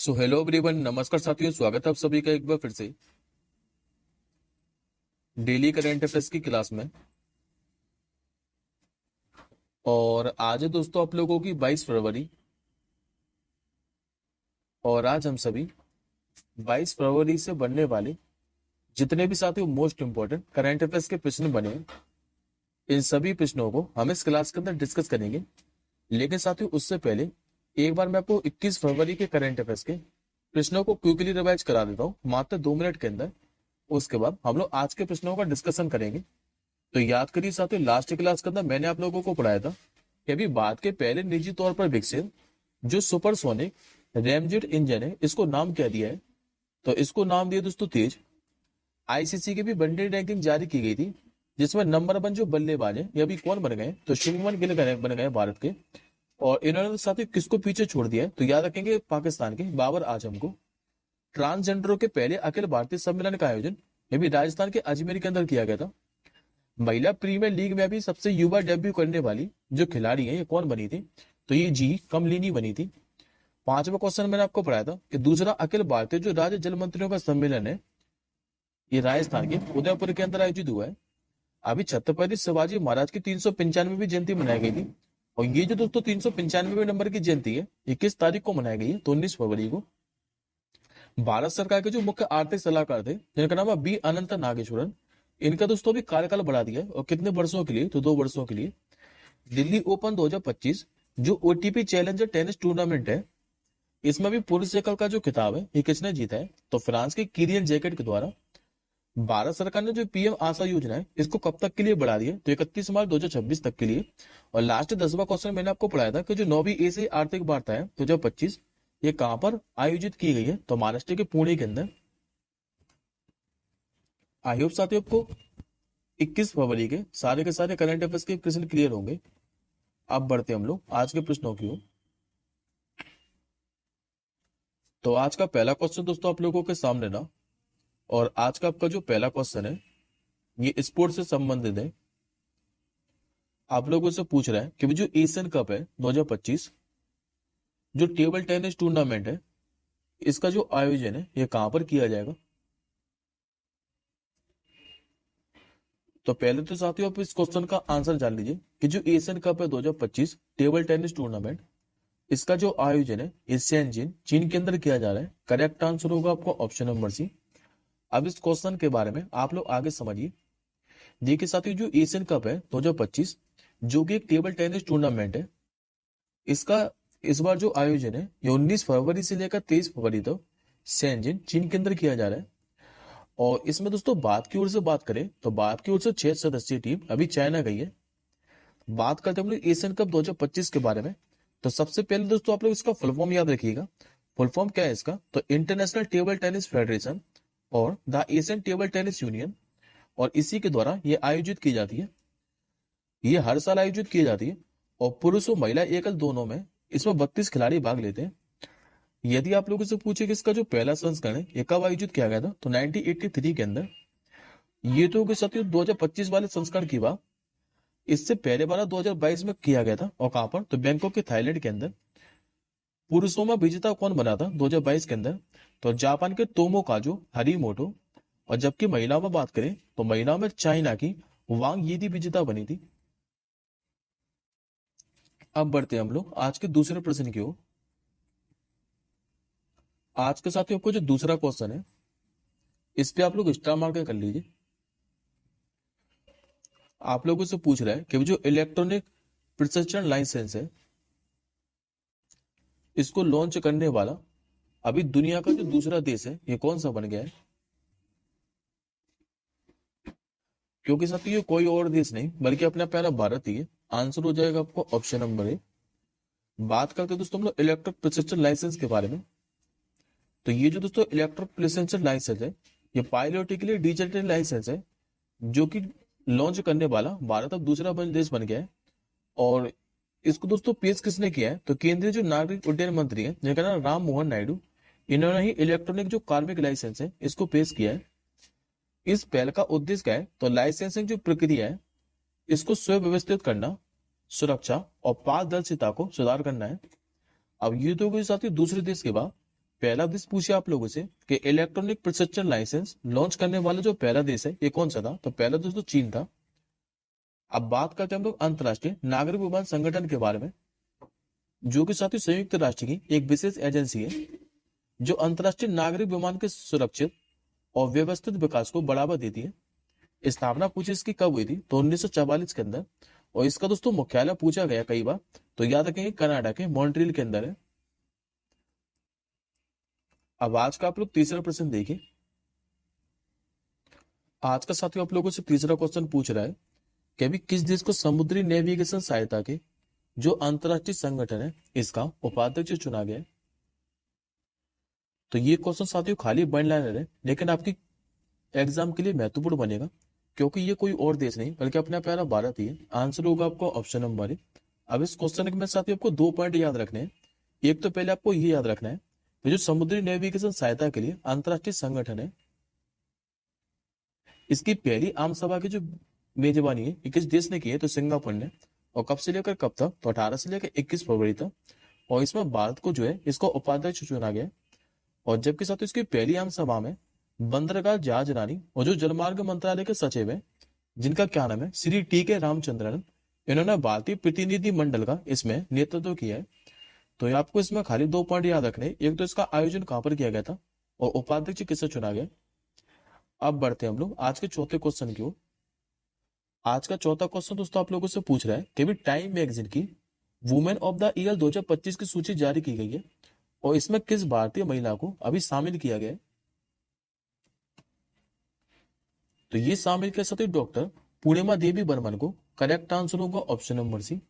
So hello everyone, नमस्कार साथियों। स्वागत है आप सभी का एक बार फिर से डेली करंट अफेयर्स की क्लास में। और आज है दोस्तों आप लोगों की 22 फरवरी। और आज हम सभी 22 फरवरी से बनने वाले जितने भी साथियों मोस्ट इंपॉर्टेंट करंट अफेयर्स के प्रश्न बने हैं, इन सभी प्रश्नों को हम इस क्लास के अंदर डिस्कस करेंगे। लेकिन साथियों उससे पहले एक बार मैं आपको 21 फरवरी के करंट अफेयर्स के प्रश्नों को क्विकली रिवाइज करा देता हूँ मात्र 2 मिनट के अंदर। उसके बाद हम लोग आज के प्रश्नों का डिस्कशन करेंगे। तो याद करिए साथियों, लास्ट क्लास के अंदर मैंने आप लोगों को पढ़ाया था कि अभी भारत के पहले निजी तौर पर विकसित जो सुपरसोनिक रैमजेट इंजन है, इसको नाम क्या दिया है? तो इसको नाम दिया दोस्तों तेज। आईसीसी की भी वनडे रैंकिंग जारी की गई थी, जिसमें नंबर 1 जो बल्लेबाज है ये अभी कौन बन गए? तो शुभमन गिल बन गए भारत के। और इन्होंने साथियों किसको पीछे छोड़ दिया है? तो याद रखेंगे पाकिस्तान के बाबर आजम को। ट्रांसजेंडरों के पहले अखिल भारतीय सम्मेलन का आयोजन ये भी राजस्थान के अजमेर के अंदर किया गया था। महिला प्रीमियर लीग में अभी सबसे युवा डेब्यू करने वाली जो खिलाड़ी है ये कौन बनी थी? तो ये जी कमलिनी बनी थी। 5वां क्वेश्चन मैंने आपको पढ़ाया था कि दूसरा अखिल भारतीय जो राज्य जल मंत्रियों का सम्मेलन है ये राजस्थान के उदयपुर के अंदर आयोजित हुआ है। अभी छत्रपति शिवाजी महाराज की 395वीं जयंती मनाई गई थी। और ये जो दोस्तों 395वें नंबर की जयंती है 21 तारीख को मनाई गई है, तो 19 फरवरी को। भारत सरकार के जो मुख्य आर्थिक सलाहकार थे जिनका नाम है बी अनंत नागेश्वरन, इनका दोस्तों भी कार्यकाल बढ़ा दिया है। और कितने वर्षों के लिए? तो 2 वर्षों के लिए। दिल्ली ओपन 2025 जो ओटीपी चैलेंजर टेनिस टूर्नामेंट है, इसमें भी पुरुष एकल का जो खिताब है ये किसने जीता है? तो फ्रांस के किरियन जैकेट के द्वारा। भारत सरकार ने जो पीएम आशा योजना है इसको कब तक के लिए बढ़ा दिया? तो 31 मार्च 2026 तक के लिए। और लास्ट 10वां क्वेश्चन मैंने आपको पढ़ाया था कि जो 9वीं एशियाई आर्थिक वार्ता है 2025 ये कहां पर आयोजित की गई है? तो महाराष्ट्र के पुणे के अंदर। आई होप साथियों आपको 21 फरवरी के सारे करंट अफेयर्स के क्वेश्चन क्लियर होंगे। अब बढ़ते हम लोग आज के प्रश्नों की ओर। तो आज का पहला क्वेश्चन दोस्तों आप लोगों के सामने ना, और आज का आपका जो पहला क्वेश्चन है ये स्पोर्ट्स से संबंधित है। आप लोगों से पूछ रहा है कि जो एशियन कप है 2025 जो टेबल टेनिस टूर्नामेंट है इसका जो आयोजन है ये कहां पर किया जाएगा? तो पहले तो साथियों आप इस क्वेश्चन का आंसर जान लीजिए कि जो एशियन कप है 2025 टेबल टेनिस टूर्नामेंट इसका जो आयोजन है ये शेनजिन चीन के अंदर किया जा रहा है। करेक्ट आंसर होगा आपको ऑप्शन नंबर सी। अब इस क्वेश्चन के बारे में आप लोग आगे समझिए। देखिए साथियों, जो एशियन कप है 2025 जो कि एक टेबल टेनिस टूर्नामेंट है, इसका इस बार जो आयोजन है ये 19 फरवरी से लेकर 23 फरवरी तक शेनजिन चीन के अंदर किया जा रहा है। और इसमें दोस्तों भारत की ओर से बात करें तो भारत की ओर से 6 सदस्यीय टीम अभी चाइना गई है। बात करते हैं हम लोग एशियन कप 2025 के बारे में। तो सबसे पहले दोस्तों आप लोग इसका फुल फॉर्म याद रखिएगा। फुल फॉर्म क्या है इसका? तो इंटरनेशनल टेबल टेनिस फेडरेशन और the Asian table tennis union. और इसी के द्वारा ये आयोजित की जाती है। ये हर साल आयोजित की जाती है। और पुरुष और महिला एकल दोनों में इसमें 32 खिलाड़ी भाग लेते हैं। यदि आप लोगों से पूछे कि इसका जो पहला संस्करण है ये कब आयोजित किया गया था, तो 1983 के अंदर। ये तो कि साथियों 2025 वाले संस्करण की बात। इससे पहले वाला 2022 में किया गया था। और कहां पर? तो बैंकॉक के थाईलैंड के अंदर। पुरुषों में विजेता कौन बना था 2022 के अंदर? तो जापान के तोमो काजू हरीमोटो। और जबकि महिलाओं में बात करें तो महिलाओं में चाइना की वांग यीदी विजेता बनी थी। अब बढ़ते हैं हम लोग आज के दूसरे प्रश्न की ओर। आज के साथियों को जो दूसरा क्वेश्चन है इस पे आप लोग स्टार मार्क कर लीजिए। आप लोगों से पूछ रहा है कि जो इलेक्ट्रॉनिक प्रिस्क्रिप्शन लाइसेंस है इसको लॉन्च करने वाला अभी दुनिया का जो दूसरा देश है ये कौन सा बन गया है? क्योंकि साथियों ये कोई और देश नहीं बल्कि अपना प्यारा भारत ही है। आंसर हो जाएगा आपको ऑप्शन नंबर ए। बात करते हैं दोस्तों हम लोग इलेक्ट्रिक प्रिस्क्रिप्शन लाइसेंस के बारे में। तो ये जो दोस्तों इलेक्ट्रिक प्रिस्क्रिप्शन लाइसेंस है ये पायलटिकली डिजिटल लाइसेंस है जो कि लॉन्च करने वाला भारत अब दूसरा देश बन गया है। और इसको दोस्तों पेश किसने किया है? तो केंद्रीय जो नागरिक उड्डयन मंत्री है जिनका नाम राम मोहन नायडू, इन्होंने ही इलेक्ट्रॉनिक जो कार्मिक लाइसेंस है इसको पेश किया है। इस पहल का उद्देश्य क्या है? तो लाइसेंसिंग जो प्रक्रिया है इसको सुव्यवस्थित करना, सुरक्षा और पारदर्शिता को सुधार करना है। अब ये तो कोई साथी दूसरे देश के बाद पहला देश पूछे आप लोगों से कि इलेक्ट्रॉनिक प्रिस्क्रिप्शन लाइसेंस लॉन्च करने वाला जो पहला देश है ये कौन सा था, तो पहला देश तो चीन था। अब बात करते हैं हम लोग अंतर्राष्ट्रीय नागरिक विमान संगठन के बारे में, जो कि साथी संयुक्त राष्ट्र की एक विशेष एजेंसी है जो अंतर्राष्ट्रीय नागरिक विमान के सुरक्षित और व्यवस्थित विकास को बढ़ावा देती है। स्थापना पूछी इसकी कब हुई थी, तो 1944 के अंदर। और इसका दोस्तों मुख्यालय पूछा गया कई बार, तो याद रखेंगे कनाडा के मॉन्ट्रियल के अंदर है। अब आज का आप लोग तीसरा प्रश्न देखिए। आज का साथियों आप लोगों से तीसरा क्वेश्चन पूछ रहा है कि अभी किस देश को समुद्री नेविगेशन सहायता के जो अंतरराष्ट्रीय संगठन है इसका उपाध्यक्ष चुना गया है। तो ये क्वेश्चन साथियों खाली वन लाइनर है, लेकिन आपकी एग्जाम के लिए महत्वपूर्ण बनेगा, क्योंकि ये कोई और देश नहीं बल्कि अपना प्यारा भारत ही है। आंसर होगा आपको ऑप्शन नंबर ए। अब इस क्वेश्चन में साथियों आपको 2 पॉइंट याद रखने हैं। एक तो पहले आपको ये याद रखना है कि जो समुद्री नेविगेशन सहायता के लिए अंतरराष्ट्रीय संगठन है, इसकी पहली आम सभा की जो मेजबानी है ये किस देश ने की है, तो सिंगापुर ने। और कब से लेकर कब तक, तो 18 से लेकर 21 फरवरी तक। और इसमें भारत को जो है इसको उपाध्यक्ष चुना गया। और जबकि साथियों इसकी पहली आम सभा में बंदरगाह जहाज रानी और जो जलमार्ग मंत्रालय के सचिव है जिनका क्या नाम है श्री टी.के. रामचंद्रन, इन्होंने भारतीय प्रतिनिधि मंडल का इसमें नेतृत्व किया है। तो ये आपको इसमें खाली 2 पॉइंट याद रखने हैं। एक तो इसका आयोजन कहां पर किया गया था और उपाध्यक्ष किससे चुना गया। अब बढ़ते हैं हम लोग आज के चौथे क्वेश्चन की ओर। आज का चौथा क्वेश्चन दोस्तों आप लोगों से पूछ रहा है कि भी टाइम मैगजीन की वुमेन ऑफ द ईयर 2025 की सूची जारी की गई है और इसमें किस भारतीय महिला को अभी शामिल किया गया है। तो ये शामिल कर सकते डॉक्टर पूर्णिमा देवी बर्मन को। करेक्ट आंसर होगा ऑप्शन नंबर सी।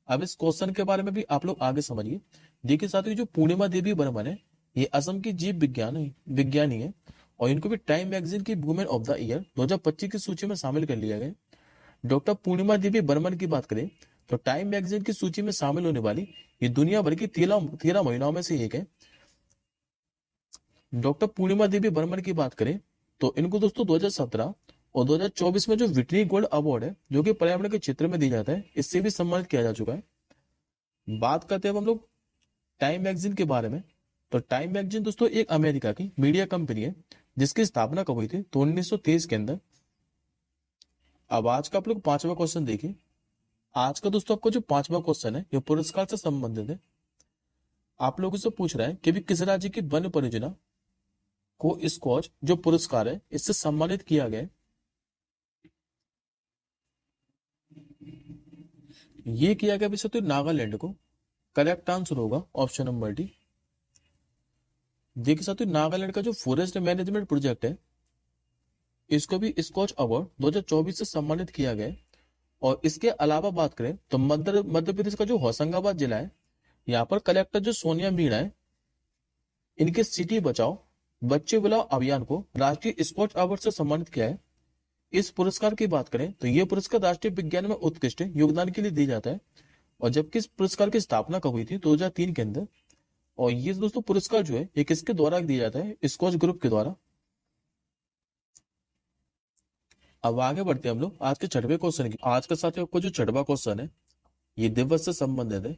अब इस क्वेश्चन के बारे में भी आप लोग आगे समझिए। देखिए साथियों जो पूर्णिमा देवी बर्मन है ये असम की जीव विज्ञानी है और इनको भी टाइम मैगजीन की वुमेन ऑफ द ईयर 2025 की सूची में शामिल कर लिया गया। डॉक्टर पूर्णिमा देवी बर्मन की बात करें तो टाइम मैगजीन की सूची में शामिल होने वाली ये दुनिया भर की 13 महिलाओं में से एक है। डॉक्टर पूर्णिमा देवी बर्मन की बात करें तो इनको दोस्तों 2017 और 2024 में जो विटनी गोल्ड अवार्ड है जो कि पर्यावरण के क्षेत्र में दिया जाता है इससे भी सम्मानित किया जा चुका है। बात करते हैं हम लोग टाइम मैगजीन के बारे में। तो टाइम मैगजीन दोस्तों एक अमेरिका की मीडिया कंपनी है जिसकी स्थापना कब हुई थी, तो 1923 के अंदर। अब आज का आप लोग पांचवा क्वेश्चन देखिए। आज का दोस्तों आपको जो पांचवा क्वेश्चन है ये पुरस्कार से संबंधित है। आप लोगों से पूछ रहा है कि भी किस राज्य की वन परियोजना को स्कॉच जो पुरस्कार है इससे सम्मानित किया गया है। ये किया गया विषय तो नागालैंड को। करेक्ट आंसर होगा ऑप्शन नंबर डी। देखिए साथियों नागालैंड का जो फॉरेस्ट मैनेजमेंट प्रोजेक्ट है इसको भी स्कॉच अवार्ड 2024 से सम्मानित किया गया है। और इसके अलावा बात करें तो मध्य प्रदेश का जो होशंगाबाद जिला है यहाँ पर कलेक्टर जो सोनिया मीणा है इनके सिटी बचाओ बच्चे बुलाओ अभियान को राष्ट्रीय स्कॉच अवार्ड से सम्मानित किया है। इस पुरस्कार की बात करें तो यह पुरस्कार राष्ट्रीय विज्ञान में उत्कृष्ट योगदान के लिए दिया जाता है। और जबकि इस पुरस्कार की स्थापना कब हुई थी, 2003 के अंदर। और ये दोस्तों पुरस्कार जो है ये किसके द्वारा दिया जाता है, स्कॉच ग्रुप के द्वारा। अब आगे बढ़ते हैं हम लोग आज के छठवें क्वेश्चन की। आज का साथियों आपको जो छठवां क्वेश्चन है ये दिवस से संबंधित है।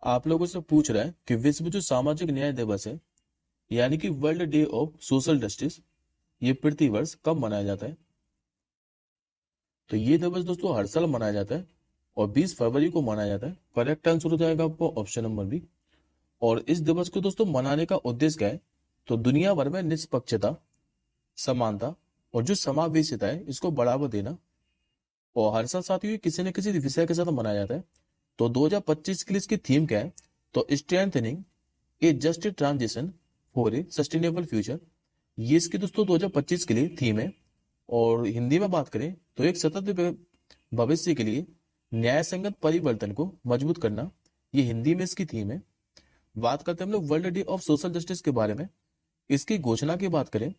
आप लोगों से पूछ रहा है कि विश्व जो सामाजिक न्याय दिवस है यानी कि world day of social justice ये प्रति वर्ष कब मनाया जाता है। तो ये दिवस दोस्तों हर साल मनाया जाता है और 20 फरवरी को मनाया जाता है। करेक्ट आंसर हो जाएगा आपको ऑप्शन नंबर बी। और इस दिवस को दोस्तों मनाने का उद्देश्य क्या है, तो दुनिया भर में निष्पक्षता, समानता और जो समावेशिता है इसको बढ़ावा देना। और हर साल साथियों किसी न किसी विषय के साथ मनाया जाता है। तो 2025 के लिए इसकी थीम क्या है, तो strengthening A just transition for a sustainable future. ये इसकी दोस्तों 2025 के लिए थीम है। और हिंदी में बात करें तो एक सतत भविष्य के लिए न्याय संगत परिवर्तन को मजबूत करना, ये हिंदी में इसकी थीम है। बात करते हैं हम लोग world day of social justice के बारे में। इसकी घोषणा की बात करें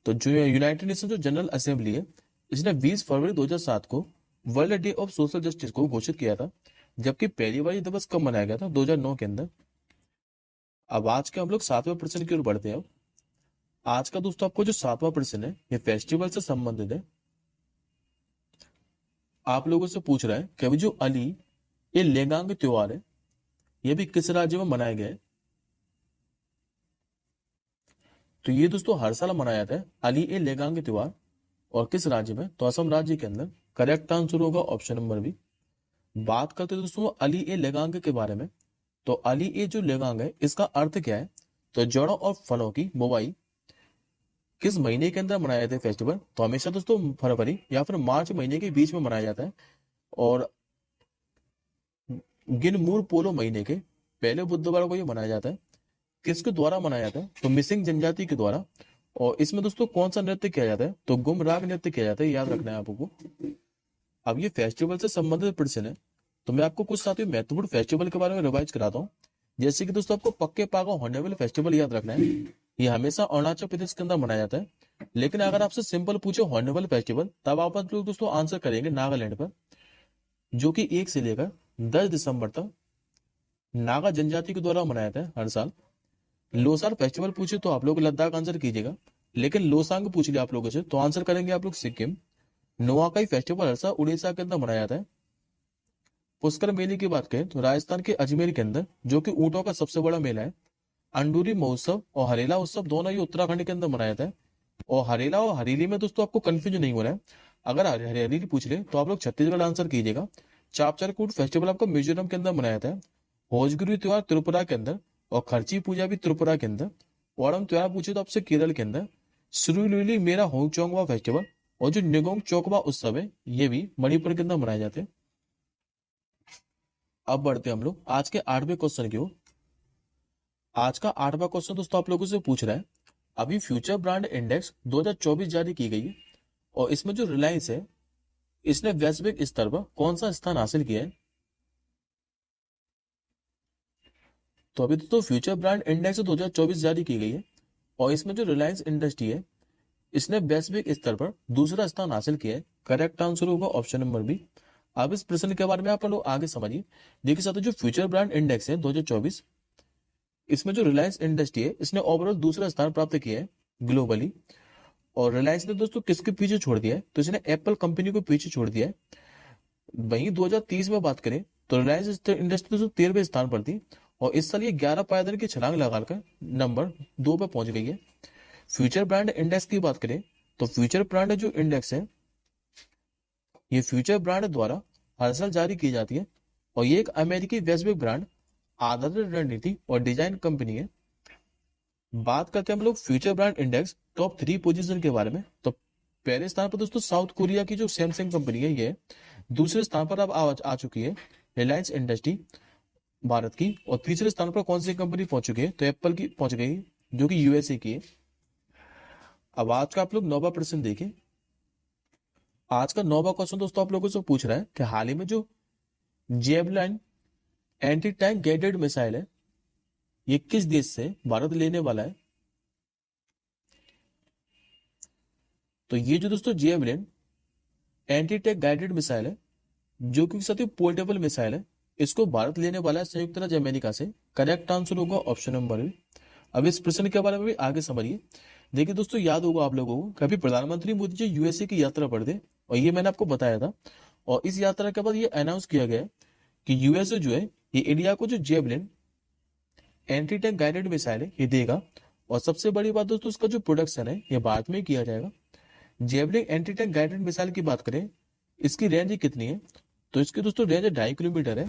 तो जो यूनाइटेड नेशन जो जनरल असेंबली है इसने 20 फरवरी 2007 को world day of social justice को घोषित किया था। जबकि पहली बार ये दिवस कब मनाया गया था, 2009 के अंदर। अब आज के हम लोग 7वें प्रश्न की ओर बढ़ते हैं। आज का दोस्तों आपको जो 7वां प्रश्न है ये फेस्टिवल से संबंधित है। आप लोगों से पूछ रहा है कि अभी जो अली ये लेगांग त्योहार है ये भी किस राज्य में मनाया गया है। तो ये दोस्तों हर साल मनाया जाता है अली ए लेगांग त्योहार। और किस राज्य में? तो असम राज्य के अंदर। करेक्ट आंसर होगा ऑप्शन नंबर बी। बात करते हैं दोस्तों अली ए लेगांग के बारे में। तो अली ए जो लेगांग है इसका अर्थ क्या है? तो जड़ों और फलों की बुवाई किस महीने के अंदर मनाया जाता है फेस्टिवल? तो हमेशा दोस्तों फरवरी या फिर मार्च महीने के बीच में मनाया जाता है। और गिनमूर पोलो महीने के पहले बुधवार को ये मनाया जाता है। किसके द्वारा मनाया जाता है? तो मिसिंग जनजाति के द्वारा। और इसमें दोस्तों कौन सा नृत्य किया जाता है? तो गुमराग नृत्य किया जाता है, याद रखना है आपको। अब ये फेस्टिवल से संबंधित प्रश्न है, तो मैं आपको कुछ साथियों महत्वपूर्ण फेस्टिवल के बारे में रिवाइज कराता हूँ। जैसे कि दोस्तों आपको पक्के पागा हॉर्नबिल फेस्टिवल याद रखना है। ये हमेशा अरुणाचल प्रदेश के अंदर मनाया जाता है। लेकिन अगर आपसे सिंपल पूछे हॉर्नबिल फेस्टिवल, तब आप लोग दोस्तों आंसर करेंगे नागालैंड पर, जो कि 1 से लेकर 10 दिसंबर तक नागा जनजाति के द्वारा मनाया जाता है हर साल। लोसार फेस्टिवल पूछे तो आप लोग लद्दाख आंसर कीजिएगा। लेकिन लोसांग पूछ लिया आप लोगों से तो आंसर करेंगे आप लोग सिक्किम। नोआखाई फेस्टिवल हर साल उड़ीसा के अंदर मनाया जाता है। पुष्कर मेले की बात करें तो राजस्थान के अजमेर के अंदर, जो कि ऊंटों का सबसे बड़ा मेला है। अंडूरी महोत्सव और हरेला उत्सव दोनों ही उत्तराखंड के अंदर मनाया जाता है। और हरेला और हरेली में दोस्तों आपको कंफ्यूजन नहीं होना है। अगर हरेली पूछ ले तो आप लोग छत्तीसगढ़ आंसर कीजिएगा। चापचारकूट फेस्टिवल आपको मिजोरम के अंदर मनाया जाता है। होजगिरी त्योहार त्रिपुरा के अंदर। और खर्ची पूजा भी त्रिपुरा के अंदर। ओणम त्योहार पूछे तो आपसे केरल के अंदर। सुरुलिली मेरा होंगचोंगवा फेस्टिवल और जो निगोंग चोकवा उत्सव है ये भी मणिपुर के अंदर मनाए जाते हैं। अब बढ़ते हैं हम लोग आज के 8वें क्वेश्चन की ओर। आज का 8वां क्वेश्चन दोस्तों आप लोगों से पूछ रहा है, अभी फ्यूचर ब्रांड इंडेक्स 2024 जारी की गई है। और इसमें जो रिलायंस है इसने वैश्विक स्तर पर कौन सा स्थान हासिल किया है? तो अभी तो फ्यूचर ब्रांड इंडेक्स 2024 जारी की गई है। और इसमें जो रिलायंस इंडस्ट्री है इसने वैश्विक स्तर पर दूसरा स्थान हासिल किया है। करेक्ट आंसर होगा ऑप्शन नंबर बी। अब इस प्रश्न के बारे में आप लोग आगे समझिए। देखिए साथियों, जो फ्यूचर ब्रांड इंडेक्स है 2024, इसमें जो रिलायंस इंडस्ट्री है इसने ओवरऑल दूसरा स्थान प्राप्त किया है ग्लोबली। और रिलायंस ने दोस्तों किसके पीछे छोड़ दिया है? तो इसने एप्पल कंपनी को पीछे छोड़ दिया है। वहीं 2030 में बात करें तो रिलायंस इंडस्ट्री दोस्तों 13वें स्थान पर थी। और इस साल ये 11 पायदान की छलांग लगाकर नंबर 2 पे पहुंच गई है। फ्यूचर ब्रांड इंडेक्स की बात करें तो फ्यूचर ब्रांड जो इंडेक्स है ये फ्यूचर ब्रांड द्वारा हर साल जारी की जाती है। और ये एक अमेरिकी वैश्विक ब्रांड आधारित रणनीति और डिजाइन कंपनी है। बात करते हैं हम लोग future brand index top 3 position के बारे में। तो पहले स्थान पर दोस्तों साउथ कोरिया की जो सैमसंग कंपनी है ये। दूसरे स्थान पर अब आ चुकी है रिलायंस इंडस्ट्री भारत की। और तीसरे स्थान पर कौन सी कंपनी पहुंच चुकी है? तो एप्पल की पहुंच गई है, जो कि यूएसए की है। अब आज का आप लोग 9वां प्रश्न देखिए। आज का 9वां क्वेश्चन दोस्तों आप लोगों से पूछ रहा है कि हाल ही में जो javelin anti tank guided missile है ये किस देश से भारत लेने वाला है? तो ये जो दोस्तों javelin anti tank guided missile है, जो कि साथियों पोर्टेबल मिसाइल है, इसको भारत लेने वाला है संयुक्त राज्य अमेरिका से। करेक्ट आंसर होगा ऑप्शन नंबर बी। अब इस प्रश्न के बारे में भी आगे समझिए। देखिए दोस्तों, याद होगा आप लोगों को कभी प्रधानमंत्री मोदी जी यूएसए की यात्रा पर थे और ये मैंने आपको बताया था। और इस यात्रा के बाद ये अनाउंस किया गया कि यूएसए जो है ये इंडिया को जो javelin anti tank guided missile है ये देगा। और सबसे बड़ी बात दोस्तों, उसका जो प्रोडक्शन है ये भारत में किया जाएगा। Javelin anti tank guided missile की बात करें, इसकी रेंज कितनी है? तो इसकी दोस्तों रेंज 2.5 किलोमीटर है।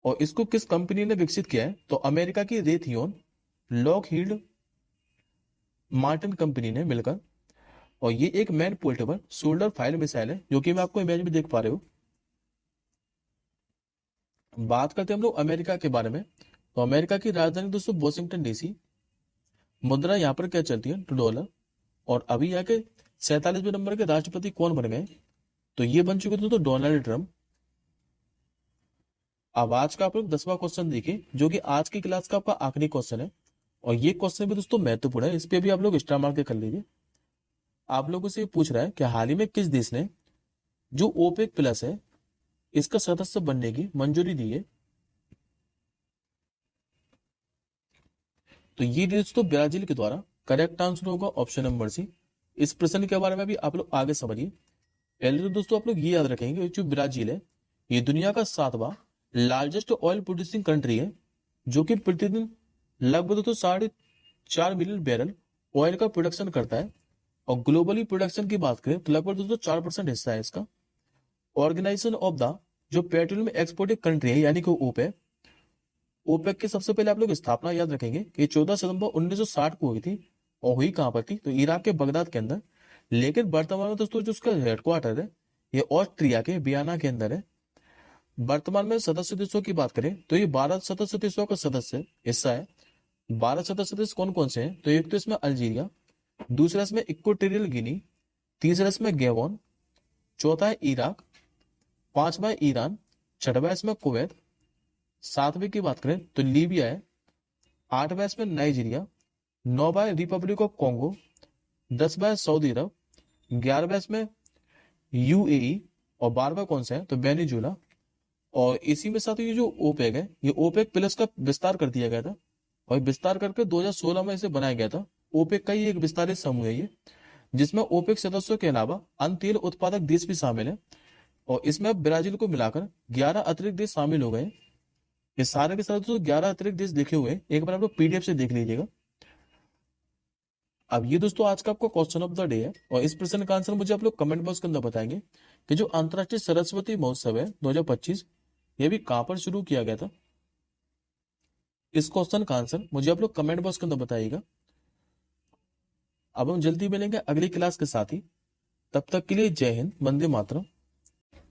और इसको किस कंपनी ने विकसित किया है? तो अमेरिका की रेथियोन लॉकहीड मार्टिन कंपनी ने मिलकर। और ये एक man portable shoulder fire missile है, जो कि मैं आपको इमेज में देख पा रहे हो। बात करते हैं हम लोग अमेरिका के बारे में। तो अमेरिका की राजधानी दोस्तों वॉशिंगटन डीसी। मुद्रा यहाँ पर क्या चलती है? तो डॉलर। और अभी यहाँ के 47वें नंबर के राष्ट्रपति कौन बन गए? तो ये बन चुके थे तो डोनाल्ड ट्रंप। अब आज का आप लोग 10वां क्वेश्चन देखिए, जो कि आज की क्लास का आपका आखिरी क्वेश्चन है। और ये क्वेश्चन भी दोस्तों महत्वपूर्ण है, इस पे भी आप लोग स्टार मार्क कर लीजिए। आप लोगों से पूछ रहा है कि हाल ही में किस देश ने जो ओपेक प्लस है इसका सदस्य बनने की मंजूरी दी है? तो ये देश तो ब्राजील के द्वारा। करेक्ट आंसर होगा ऑप्शन नंबर सी। इस प्रश्न के बारे में भी आप लोग आगे समझिए। पहले तो दोस्तों आप लोग ये याद रखेंगे, जो ब्राजील है ये दुनिया का 7वां लार्जेस्ट ऑयल प्रोड्यूसिंग कंट्री है, जो कि प्रतिदिन लगभग तो 4 मिलियन बैरल ऑयल का प्रोडक्शन करता है और ग्लोबली प्रोडक्शन की बात करें तो लगभग दोस्तों 4% हिस्सा है इसका। ऑर्गेनाइजेशन ऑफ द जो पेट्रोलियम एक्सपोर्टिंग कंट्री है यानी कि ओपेक, ओपेक की सबसे पहले आप लोग स्थापना याद रखेंगे कि 14 सितंबर 1960 को हुई थी और हुई कहां पर थी तो इराक के बगदाद के अंदर। लेकिन वर्तमान में दोस्तों जो उसका हेडक्वार्टर है ये ऑस्ट्रिया के वियना के अंदर है। वर्तमान में सदस्य देशों की बात करें तो ये 12 सदस्य देशों का सदस्य हिस्सा है। 12 सदस्य देश कौन कौन से हैं तो एक तो इसमें अल्जीरिया, दूसरा इसमें इक्वेटोरियल गिनी, तीसरा इसमें गैबोन, चौथा है इराक, पांचवा है ईरान, छठवा इसमें कुवैत, सातवें की बात करें तो लीबिया है, आठवां इसमें नाइजीरिया, नौवा है रिपब्लिक ऑफ कॉन्गो, 10वां है सऊदी अरब, 11वां इसमें यूएई और 12वां कौन सा है तो वेनेजुला। और इसी में साथ ये जो ओपेक है ये ओपेक प्लस का विस्तार कर दिया गया था और विस्तार करके 2016 में इसे बनाया गया था। ओपेक का ही एक विस्तारित समूह है ये, जिसमें ओपेक सदस्यों के अलावा अन्य तेल उत्पादक देश भी शामिल है और इसमें अब ब्राजील को मिलाकर 11 अतिरिक्त देश शामिल हो गए। ये सारे के सारे दोस्तों 11 अतिरिक्त देश लिखे हुए हैं, एक बार आप लोग पीडीएफ से देख लीजिएगा। अब ये दोस्तों आज का आपका क्वेश्चन ऑफ द डे है और इस प्रश्न का आंसर मुझे आप लोग कमेंट बॉक्स के अंदर बताएंगे कि जो अंतरराष्ट्रीय सरस्वती महोत्सव है 2025 ये भी कहां पर शुरू किया गया था। इस क्वेश्चन का आंसर मुझे आप लोग कमेंट बॉक्स के अंदर बताइएगा। अब हम जल्दी मिलेंगे अगली क्लास के साथ ही, तब तक के लिए जय हिंद, वंदे मातरम।